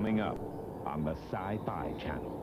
Coming up on the Sci-Fi Channel.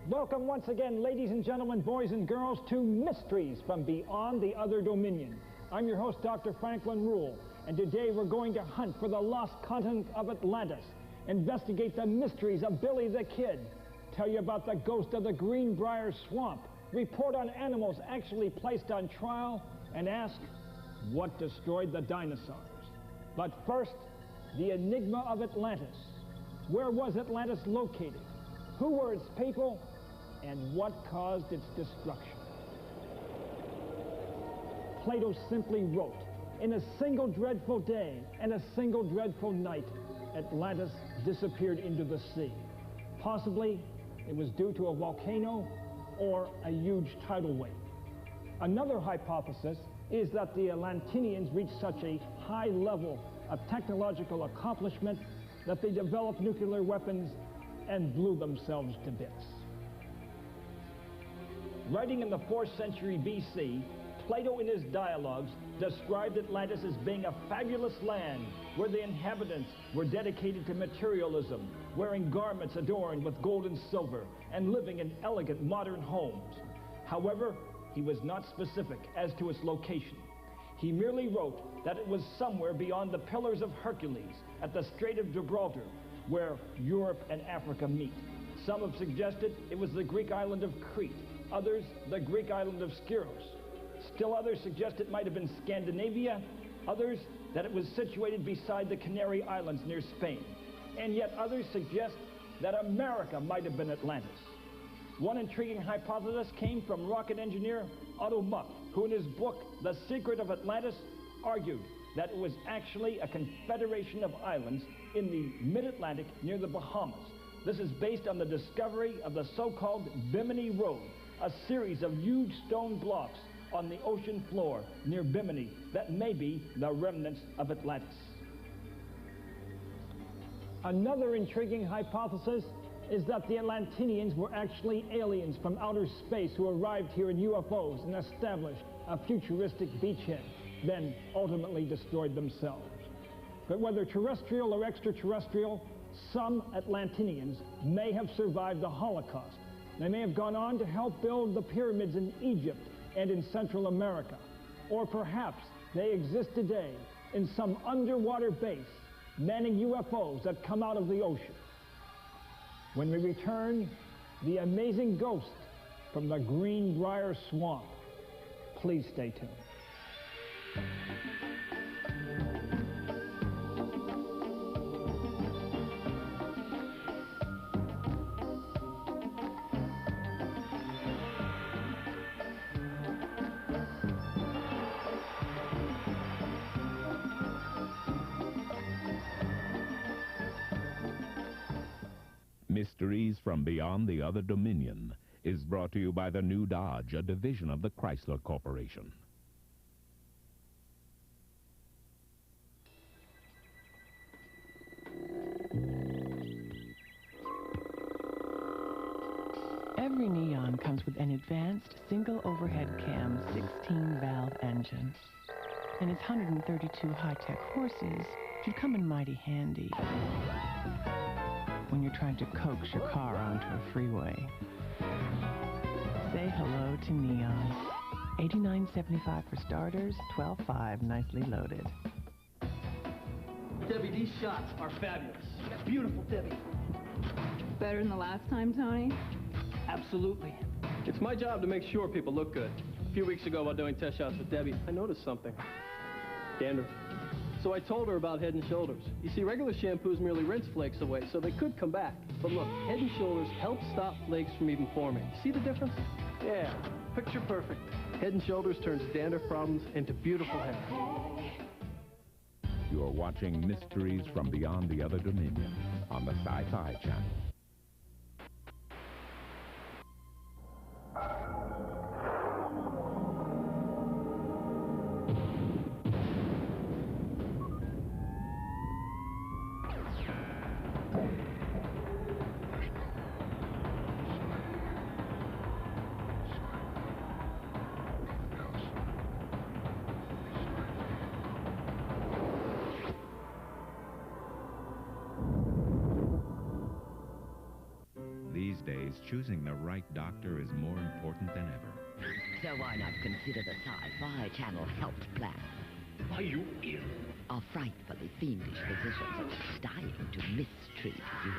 Welcome once again, ladies and gentlemen, boys and girls, to Mysteries from Beyond the Other Dominion. I'm your host, Dr. Franklin Ruehl, and today we're going to hunt for the lost continent of Atlantis, investigate the mysteries of Billy the Kid, tell you about the ghost of the Greenbrier Swamp, report on animals actually placed on trial, and ask, what destroyed the dinosaurs? But first, the enigma of Atlantis. Where was Atlantis located? Who were its people? And what caused its destruction? Plato simply wrote, in a single dreadful day and a single dreadful night, Atlantis disappeared into the sea. Possibly it was due to a volcano or a huge tidal wave. Another hypothesis is that the Atlanteans reached such a high level of technological accomplishment that they developed nuclear weapons and blew themselves to bits. Writing in the 4th century BC, Plato in his dialogues described Atlantis as being a fabulous land where the inhabitants were dedicated to materialism, wearing garments adorned with gold and silver, and living in elegant modern homes. However, he was not specific as to its location. He merely wrote that it was somewhere beyond the Pillars of Hercules at the Strait of Gibraltar, where Europe and Africa meet. Some have suggested it was the Greek island of Crete, others the Greek island of Skyros. Still others suggest it might have been Scandinavia, others that it was situated beside the Canary Islands near Spain, and yet others suggest that America might have been Atlantis. One intriguing hypothesis came from rocket engineer Otto Muck, who in his book, The Secret of Atlantis, argued that it was actually a confederation of islands in the mid-Atlantic near the Bahamas. This is based on the discovery of the so-called Bimini Road, a series of huge stone blocks on the ocean floor near Bimini that may be the remnants of Atlantis. Another intriguing hypothesis is that the Atlanteans were actually aliens from outer space who arrived here in UFOs and established a futuristic beachhead, then ultimately destroyed themselves. But whether terrestrial or extraterrestrial, some Atlanteans may have survived the Holocaust. They may have gone on to help build the pyramids in Egypt and in Central America. Or perhaps they exist today in some underwater base manning UFOs that come out of the ocean. When we return, the amazing ghost from the Greenbrier Swamp. Please stay tuned. Mysteries from Beyond the Other Dominion is brought to you by the New Dodge, a division of the Chrysler Corporation. Every Neon comes with an advanced single overhead cam 16-valve engine. And its 132 high-tech horses should come in mighty handy when you're trying to coax your car onto a freeway. Say hello to Neon. $89.75 for starters, $12.5 nicely loaded. Debbie, these shots are fabulous. Beautiful, Debbie. Better than the last time, Tony? Absolutely. It's my job to make sure people look good. few weeks ago while doing test shots with Debbie, I noticed something. Dandruff. So I told her about Head & Shoulders. You see, regular shampoos merely rinse flakes away, so they could come back. But look, Head & Shoulders help stop flakes from even forming. See the difference? Yeah, picture perfect. Head & Shoulders turns dandruff problems into beautiful hair. You're watching Mysteries from Beyond the Other Dominion on the Sci-Fi Channel. These days, choosing the right doctor is more important than ever. So why not consider the Sci-Fi Channel health plan? Are you ill? Our frightfully fiendish physicians dying to mistreat you.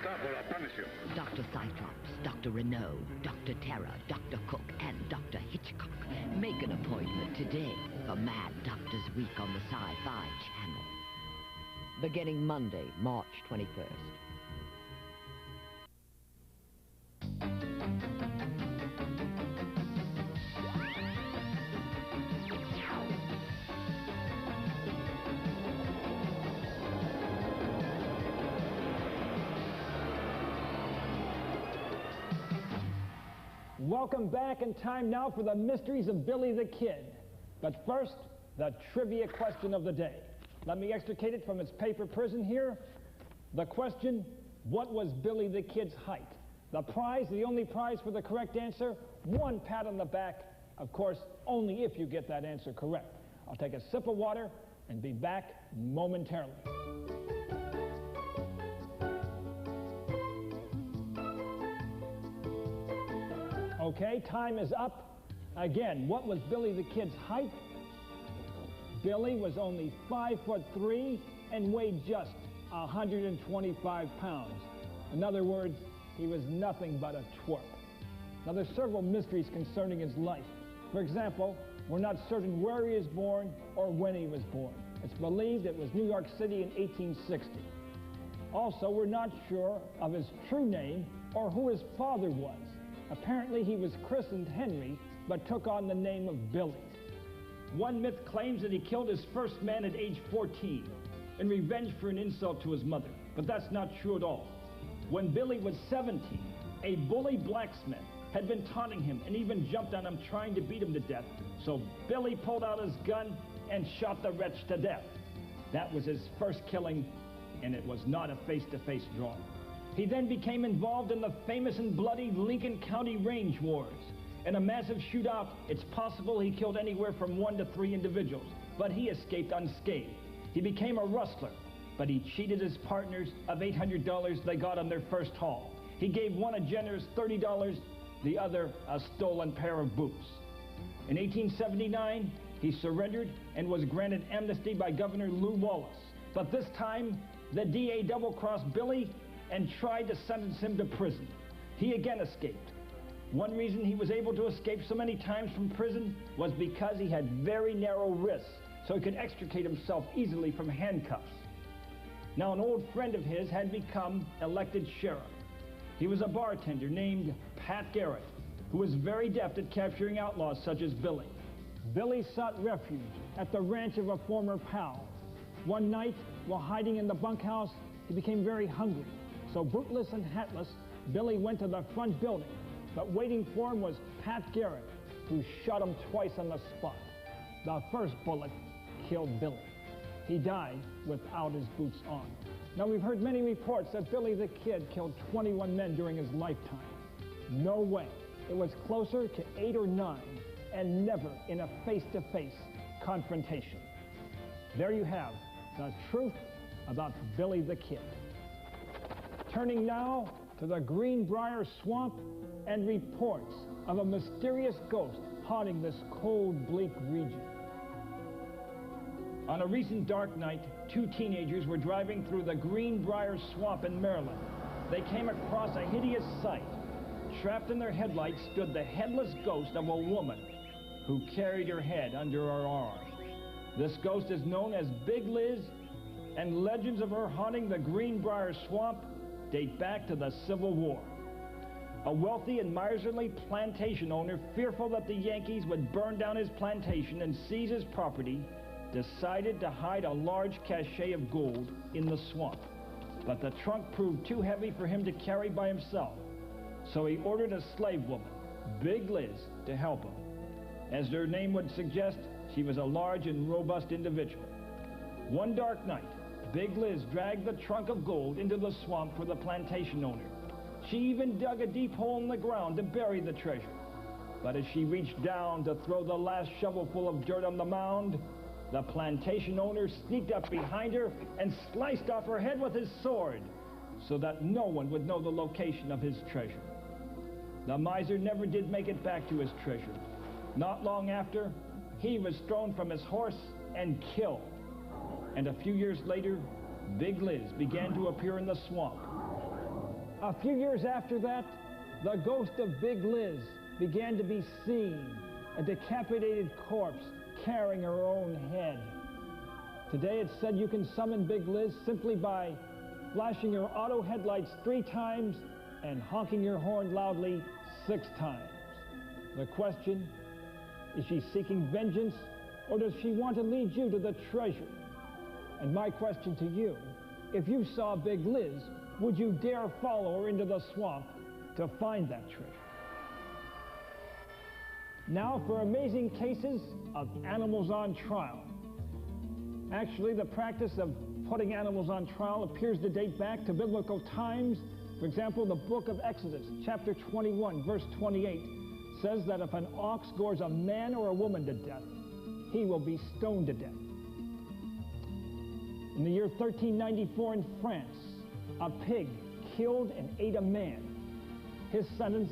Stop or I'll punish you. Dr. Cyclops, Dr. Renault, Dr. Terra, Dr. Cook, and Dr. Hitchcock. Make an appointment today for Mad Doctors Week on the Sci-Fi Channel. Beginning Monday, March 21st. Welcome back, in time now for the mysteries of Billy the Kid. But first, the trivia question of the day. Let me extricate it from its paper prison here. The question, what was Billy the Kid's height? The prize, the only prize for the correct answer, one pat on the back. Of course, only if you get that answer correct. I'll take a sip of water and be back momentarily. Okay, time is up. Again, what was Billy the Kid's height? Billy was only 5'3" and weighed just 125 pounds. In other words, he was nothing but a twerp. Now, there's several mysteries concerning his life. For example, we're not certain where he was born or when he was born. It's believed it was New York City in 1860. Also, we're not sure of his true name or who his father was. Apparently, he was christened Henry, but took on the name of Billy. One myth claims that he killed his first man at age 14 in revenge for an insult to his mother, but that's not true at all. When Billy was 17, a bully blacksmith had been taunting him and even jumped on him trying to beat him to death, so Billy pulled out his gun and shot the wretch to death. That was his first killing, and it was not a face-to-face draw. He then became involved in the famous and bloody Lincoln County Range Wars. In a massive shootout, it's possible he killed anywhere from 1 to 3 individuals, but he escaped unscathed. He became a rustler, but he cheated his partners of $800 they got on their first haul. He gave one a generous $30, the other a stolen pair of boots. In 1879, he surrendered and was granted amnesty by Governor Lew Wallace. But this time, the DA double-crossed Billy and tried to sentence him to prison. He again escaped. One reason he was able to escape so many times from prison was because he had very narrow wrists, so he could extricate himself easily from handcuffs. Now, an old friend of his had become elected sheriff. He was a bartender named Pat Garrett, who was very deft at capturing outlaws such as Billy. Billy sought refuge at the ranch of a former pal. One night, while hiding in the bunkhouse, he became very hungry. So bootless and hatless, Billy went to the front building. But waiting for him was Pat Garrett, who shot him twice on the spot. The first bullet killed Billy. He died without his boots on. Now, we've heard many reports that Billy the Kid killed 21 men during his lifetime. No way. It was closer to 8 or 9, and never in a face-to-face confrontation. There you have the truth about Billy the Kid. Turning now to the Greenbrier Swamp and reports of a mysterious ghost haunting this cold, bleak region. On a recent dark night, 2 teenagers were driving through the Greenbrier Swamp in Maryland. They came across a hideous sight. Trapped in their headlights stood the headless ghost of a woman. who carried her head under her arm. This ghost is known as Big Liz, and legends of her haunting the Greenbrier Swamp date back to the Civil War. A wealthy and miserly plantation owner, fearful that the Yankees would burn down his plantation and seize his property, decided to hide a large cache of gold in the swamp. But the trunk proved too heavy for him to carry by himself, so he ordered a slave woman, Big Liz, to help him. As her name would suggest, she was a large and robust individual. One dark night, Big Liz dragged the trunk of gold into the swamp for the plantation owner. She even dug a deep hole in the ground to bury the treasure. But as she reached down to throw the last shovelful of dirt on the mound, the plantation owner sneaked up behind her and sliced off her head with his sword so that no one would know the location of his treasure. The miser never did make it back to his treasure. Not long after, he was thrown from his horse and killed. And a few years later, Big Liz began to appear in the swamp. A few years after that, the ghost of Big Liz began to be seen, a decapitated corpse carrying her own head. Today it's said you can summon Big Liz simply by flashing your auto headlights 3 times and honking your horn loudly 6 times. The question, is she seeking vengeance, or does she want to lead you to the treasure? And my question to you, if you saw Big Liz, would you dare follow her into the swamp to find that treasure? Now for amazing cases of animals on trial. Actually, the practice of putting animals on trial appears to date back to biblical times. For example, the book of Exodus, chapter 21, verse 28, says that if an ox gores a man or a woman to death, he will be stoned to death. In the year 1394 in France, a pig killed and ate a man. His sentence,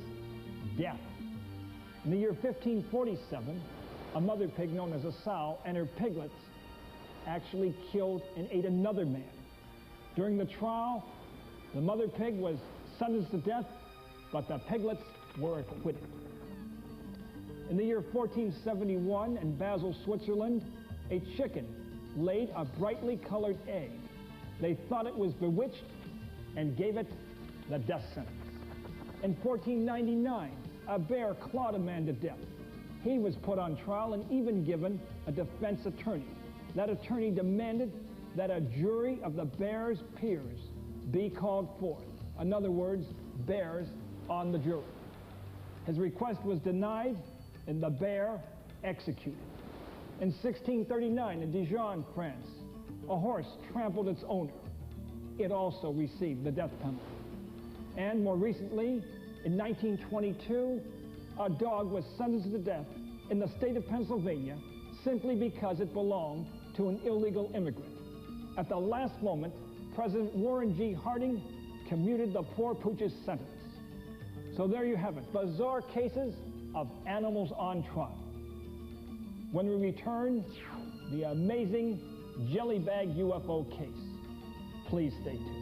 death. In the year 1547, a mother pig known as a sow and her piglets actually killed and ate another man. During the trial, the mother pig was sentenced to death, but the piglets were acquitted. In the year 1471 in Basel, Switzerland, a chicken laid a brightly colored egg. They thought it was bewitched and gave it the death sentence. In 1499, a bear clawed a man to death. He was put on trial and even given a defense attorney. That attorney demanded that a jury of the bear's peers be called forth. In other words, bears on the jury. His request was denied and the bear executed. In 1639 in Dijon, France, a horse trampled its owner. It also received the death penalty. And more recently, in 1922, a dog was sentenced to death in the state of Pennsylvania simply because it belonged to an illegal immigrant. At the last moment, President Warren G. Harding commuted the poor pooch's sentence. So there you have it, bizarre cases of animals on trial. When we return, the amazing jelly bag UFO case. Please stay tuned.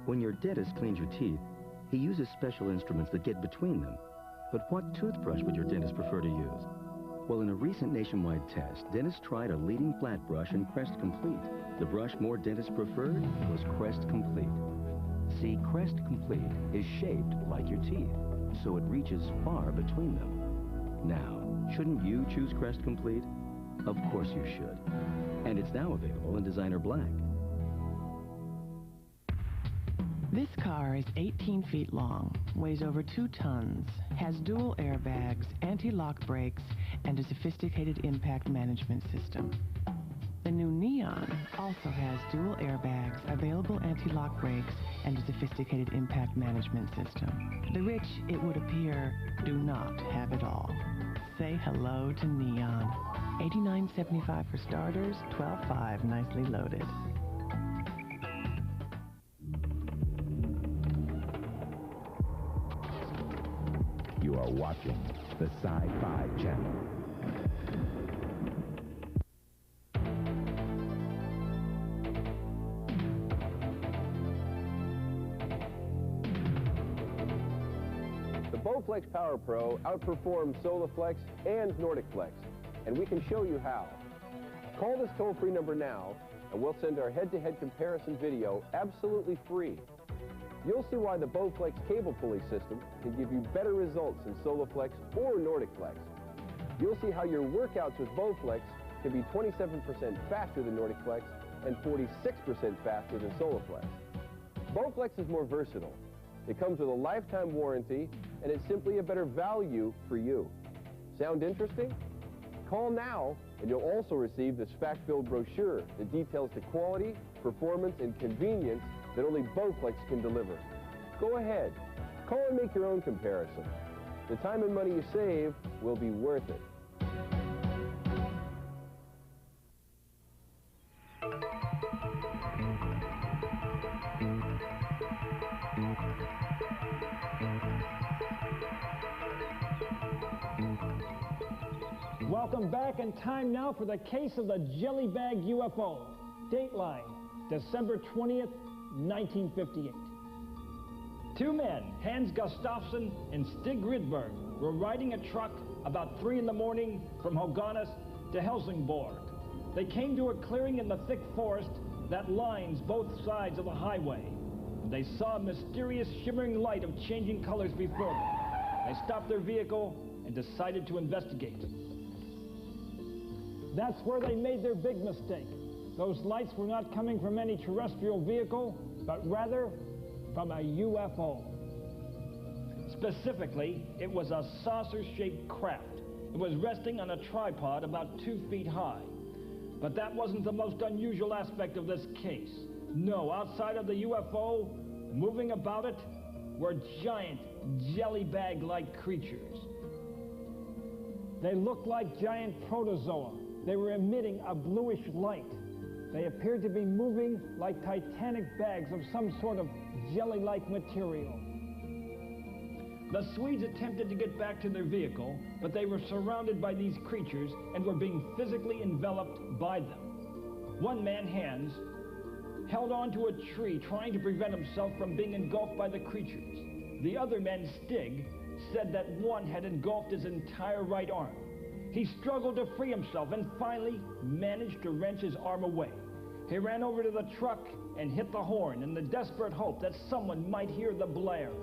When your dentist cleans your teeth, he uses special instruments that get between them. But what toothbrush would your dentist prefer to use? Well, in a recent nationwide test, dentists tried a leading flat brush and Crest Complete. The brush more dentists preferred was Crest Complete. See, Crest Complete is shaped like your teeth, so it reaches far between them. Now, shouldn't you choose Crest Complete? Of course you should. And it's now available in designer black. This car is 18 feet long, weighs over 2 tons, has dual airbags, anti-lock brakes, and a sophisticated impact management system. The new Neon also has dual airbags, available anti-lock brakes, and a sophisticated impact management system. The rich, it would appear, do not have it all. Say hello to Neon. $89.75 for starters, $12.5 nicely loaded. You are watching the Sci-Fi Channel. The Bowflex Power Pro outperforms Solaflex and NordicFlex, and we can show you how. Call this toll-free number now, and we'll send our head-to-head comparison video absolutely free. You'll see why the Bowflex cable pulley system can give you better results than Solaflex or NordicFlex. You'll see how your workouts with Bowflex can be 27% faster than NordicFlex and 46% faster than Solaflex. Bowflex is more versatile. It comes with a lifetime warranty, and it's simply a better value for you. Sound interesting? Call now, and you'll also receive this fact-filled brochure that details the quality, performance, and convenience that only Bowflex can deliver. Go ahead. Call and make your own comparison. The time and money you save will be worth it. Welcome back, and time now for the case of the Jelly Bag UFO. Dateline, December 20th, 1958. Two men, Hans Gustafsson and Stig Rydberg, were riding a truck about 3 in the morning from Höganäs to Helsingborg. They came to a clearing in the thick forest that lines both sides of the highway. They saw a mysterious shimmering light of changing colors before them. They stopped their vehicle and decided to investigate. That's where they made their big mistake. Those lights were not coming from any terrestrial vehicle, but rather from a UFO. Specifically, it was a saucer-shaped craft. It was resting on a tripod about 2 feet high. But that wasn't the most unusual aspect of this case. No, outside of the UFO, moving about it, were giant jelly bag-like creatures. They looked like giant protozoa. They were emitting a bluish light. They appeared to be moving like titanic bags of some sort of jelly-like material. The Swedes attempted to get back to their vehicle, but they were surrounded by these creatures and were being physically enveloped by them. One man, Hans, held onto a tree trying to prevent himself from being engulfed by the creatures. The other man, Stig, said that one had engulfed his entire right arm. He struggled to free himself and finally managed to wrench his arm away. He ran over to the truck and hit the horn in the desperate hope that someone might hear the blare.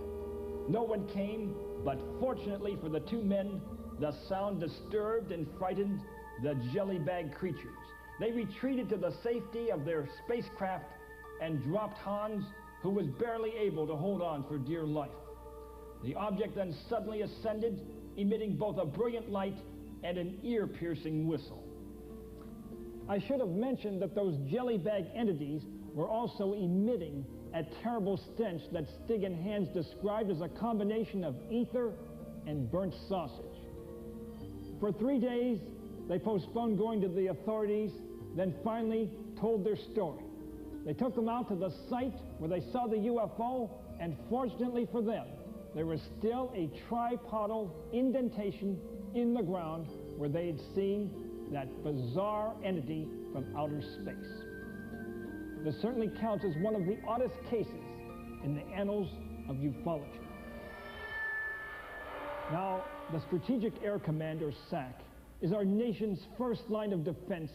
No one came, but fortunately for the two men, the sound disturbed and frightened the jelly bag creatures. They retreated to the safety of their spacecraft and dropped Hans, who was barely able to hold on for dear life. The object then suddenly ascended, emitting both a brilliant light and an ear-piercing whistle. I should have mentioned that those jelly bag entities were also emitting a terrible stench that Stig and Hans described as a combination of ether and burnt sausage. For 3 days, they postponed going to the authorities, then finally told their story. They took them out to the site where they saw the UFO, and fortunately for them, there was still a tripodal indentation in the ground where they had seen that bizarre entity from outer space. This certainly counts as one of the oddest cases in the annals of ufology. Now, the Strategic Air Command, or SAC, is our nation's first line of defense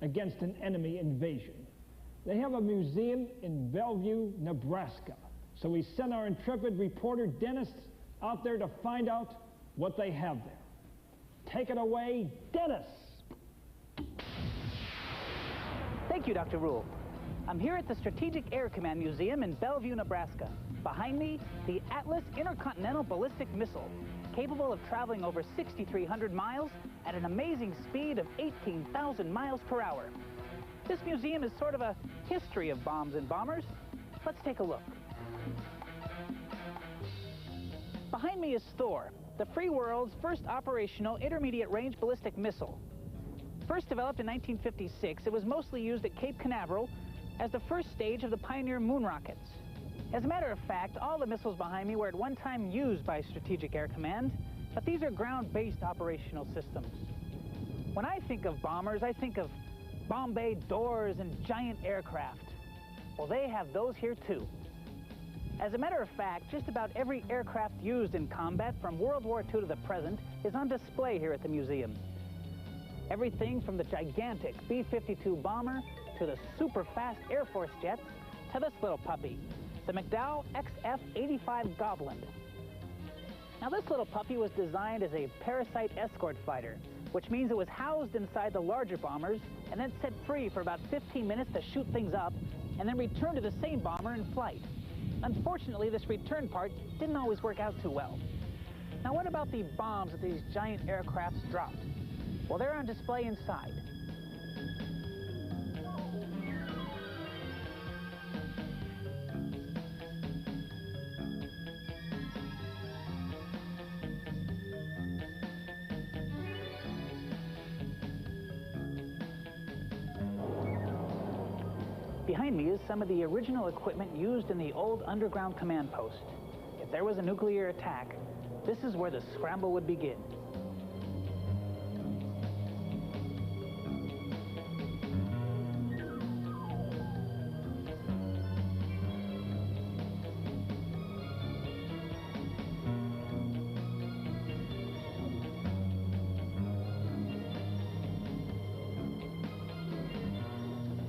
against an enemy invasion. They have a museum in Bellevue, Nebraska. So we sent our intrepid reporter, Dennis, out there to find out what they have there. Take it away, Dennis! Thank you, Dr. Ruehl. I'm here at the Strategic Air Command Museum in Bellevue, Nebraska. Behind me, the Atlas Intercontinental Ballistic Missile, capable of traveling over 6,300 miles at an amazing speed of 18,000 miles per hour. This museum is sort of a history of bombs and bombers. Let's take a look. Behind me is Thor, the free world's first operational intermediate-range ballistic missile. First developed in 1956, it was mostly used at Cape Canaveral as the first stage of the Pioneer moon rockets. As a matter of fact, all the missiles behind me were at one time used by Strategic Air Command, But these are ground-based operational systems. When I think of bombers, I think of bomb bay doors and giant aircraft. Well, they have those here too. As a matter of fact, just about every aircraft used in combat from World War II to the present is on display here at the museum. Everything from the gigantic B-52 bomber to the super-fast Air Force jets to this little puppy, the McDowell XF-85 Goblin. Now, this little puppy was designed as a parasite escort fighter, which means it was housed inside the larger bombers and then set free for about 15 minutes to shoot things up and then return to the same bomber in flight. Unfortunately, this return part didn't always work out too well. Now, what about the bombs that these giant aircrafts dropped? Well, they're on display inside. Behind me is some of the original equipment used in the old underground command post. If there was a nuclear attack, this is where the scramble would begin.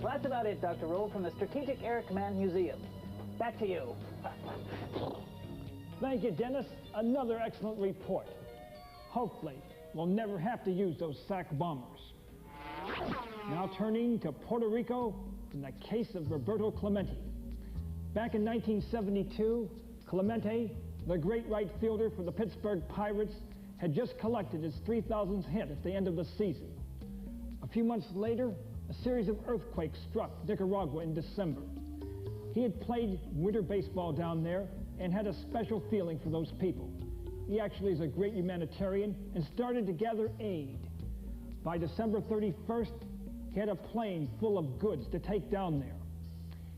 Well, that's about it, Dr. Ruehl, from the Strategic Air Command Museum. Back to you. Thank you, Dennis. Another excellent report. Hopefully, we'll never have to use those SAC bombers. Now turning to Puerto Rico in the case of Roberto Clemente. Back in 1972, Clemente, the great right fielder for the Pittsburgh Pirates, had just collected his 3,000th hit at the end of the season. A few months later, a series of earthquakes struck Nicaragua in December. He had played winter baseball down there and had a special feeling for those people. He actually is a great humanitarian and started to gather aid. By December 31st, he had a plane full of goods to take down there.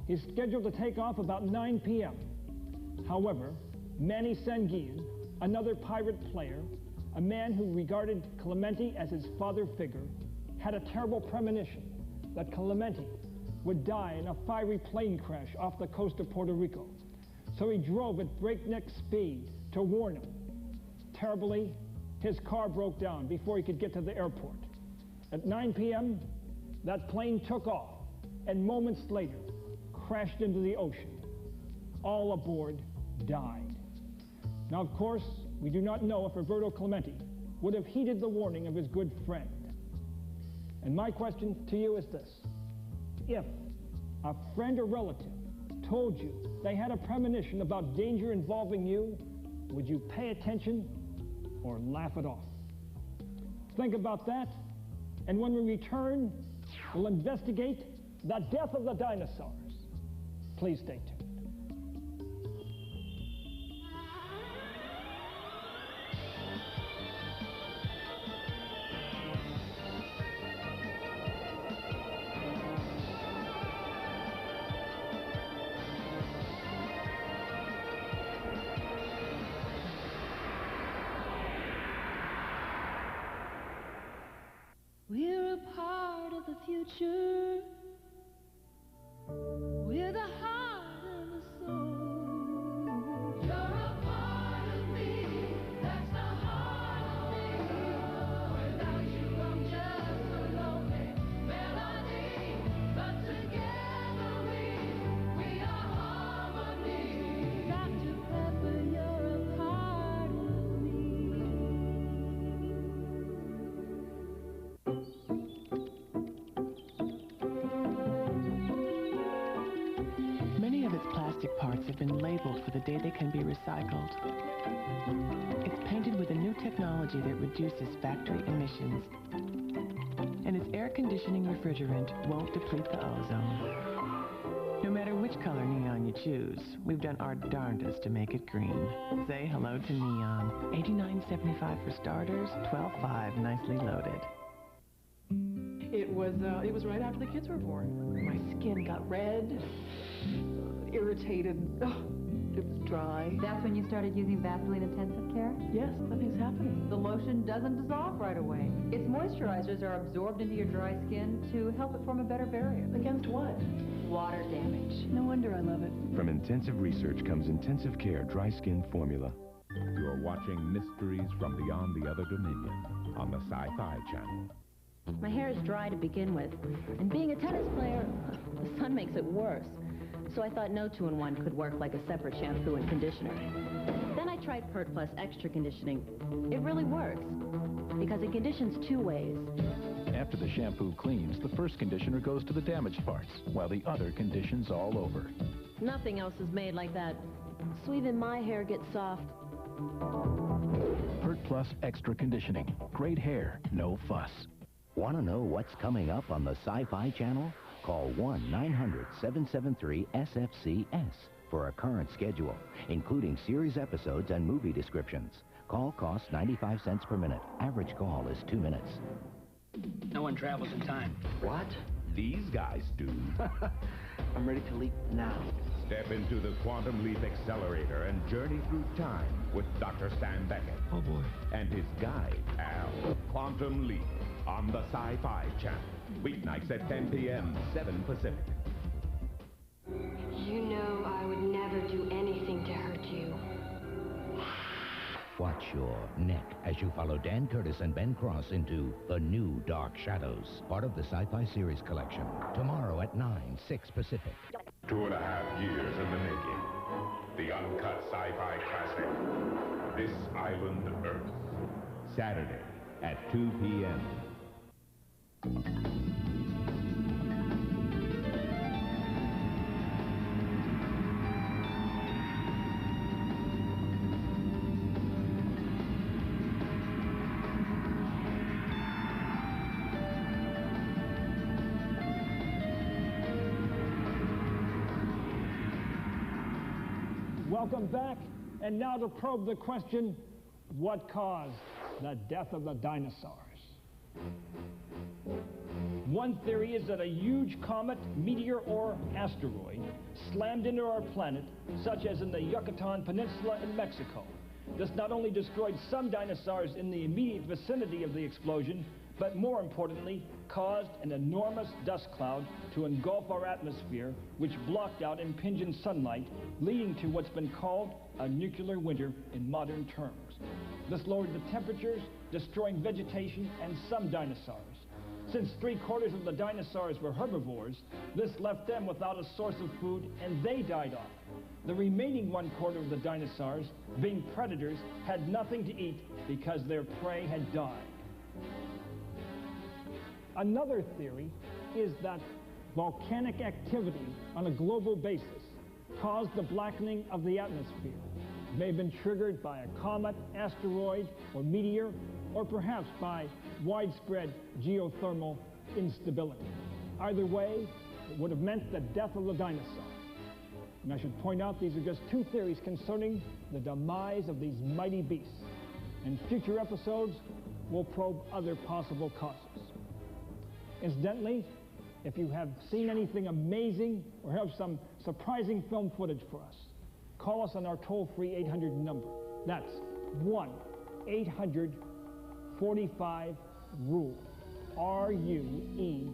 He's scheduled to take off about 9 p.m. However, Manny Sanguillen, another pirate player, a man who regarded Clemente as his father figure, had a terrible premonition that Clemente would die in a fiery plane crash off the coast of Puerto Rico. So he drove at breakneck speed to warn him. Terribly, his car broke down before he could get to the airport. At 9 p.m., that plane took off and moments later crashed into the ocean. All aboard died. Now, of course, we do not know if Roberto Clemente would have heeded the warning of his good friend. And my question to you is this: if a friend or relative told you they had a premonition about danger involving you, would you pay attention or laugh it off? Think about that, and when we return, we'll investigate the death of the dinosaurs. Please stay tuned. We're a part of the future. We're the heart and the soul. You're a part of me. That's the heart of me. Without you, I'm just a lonely melody. But together we are harmony. Dr. Pepper, you're a part of me. Many of its plastic parts have been labeled for the day they can be recycled. It's painted with a new technology that reduces factory emissions. And its air conditioning refrigerant won't deplete the ozone. No matter which color neon you choose, we've done our darndest to make it green. Say hello to neon. $89.75 for starters, $12.5 nicely loaded. It was right after the kids were born. My skin got red, irritated. It was dry. That's when you started using Vaseline Intensive Care? Yes, nothing's happening. The lotion doesn't dissolve right away. Its moisturizers are absorbed into your dry skin to help it form a better barrier. Against what? Water damage. No wonder I love it. From Intensive Research comes Intensive Care Dry Skin Formula. You're watching Mysteries from Beyond the Other Dominion on the Sci-Fi Channel. My hair is dry to begin with, and being a tennis player, the sun makes it worse. So I thought no 2-in-1 could work like a separate shampoo and conditioner. Then I tried Pert Plus Extra Conditioning. It really works, because it conditions 2 ways. After the shampoo cleans, the first conditioner goes to the damaged parts, while the other conditions all over. Nothing else is made like that. So even my hair gets soft. Pert Plus Extra Conditioning. Great hair, no fuss. Want to know what's coming up on the Sci-Fi Channel? Call 1-900-773-SFCS for a current schedule, including series episodes and movie descriptions. Call costs 95 cents per minute. Average call is 2 minutes. No one travels in time. What? These guys do. I'm ready to leap now. Step into the Quantum Leap Accelerator and journey through time with Dr. Stan Beckett. Oh, boy. And his guide, Al. Quantum Leap on the Sci-Fi Channel. Weeknights at 10 p.m., 7 Pacific. You know I would never do anything to hurt you. Watch your neck as you follow Dan Curtis and Ben Cross into The New Dark Shadows, part of the Sci-Fi Series collection. Tomorrow at 9, 6 Pacific. 2.5 years in the making. The uncut sci-fi classic, This Island Earth. Saturday at 2 p.m. Welcome back, and now to probe the question, what caused the death of the dinosaurs? One theory is that a huge comet, meteor, or asteroid slammed into our planet, such as in the Yucatan Peninsula in Mexico. This not only destroyed some dinosaurs in the immediate vicinity of the explosion, but more importantly, caused an enormous dust cloud to engulf our atmosphere, which blocked out impinging sunlight, leading to what's been called a nuclear winter in modern terms. This lowered the temperatures, destroying vegetation and some dinosaurs. Since 3/4 of the dinosaurs were herbivores, this left them without a source of food, and they died off. The remaining 1/4 of the dinosaurs, being predators, had nothing to eat because their prey had died. Another theory is that volcanic activity on a global basis caused the blackening of the atmosphere. It may have been triggered by a comet, asteroid, or meteor, or perhaps by widespread geothermal instability. Either way, it would have meant the death of the dinosaur. And I should point out these are just 2 theories concerning the demise of these mighty beasts. In future episodes, we'll probe other possible causes. Incidentally, if you have seen anything amazing or have some surprising film footage for us, call us on our toll-free 800 number. That's 1-800-45-RUEHL, R-U-E-H-L.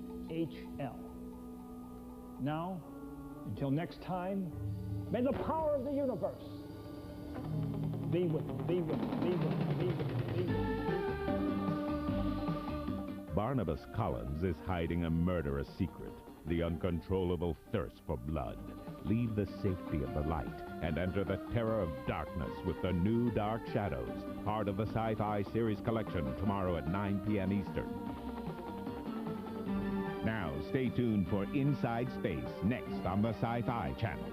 Now, until next time, may the power of the universe be with you, be with you, be with you, be with you, be with you. Barnabas Collins is hiding a murderous secret, the uncontrollable thirst for blood. Leave the safety of the light and enter the terror of darkness with The New Dark Shadows, part of the Sci-Fi Series collection, tomorrow at 9 p.m. Eastern. Now, stay tuned for Inside Space, next on the Sci-Fi Channel.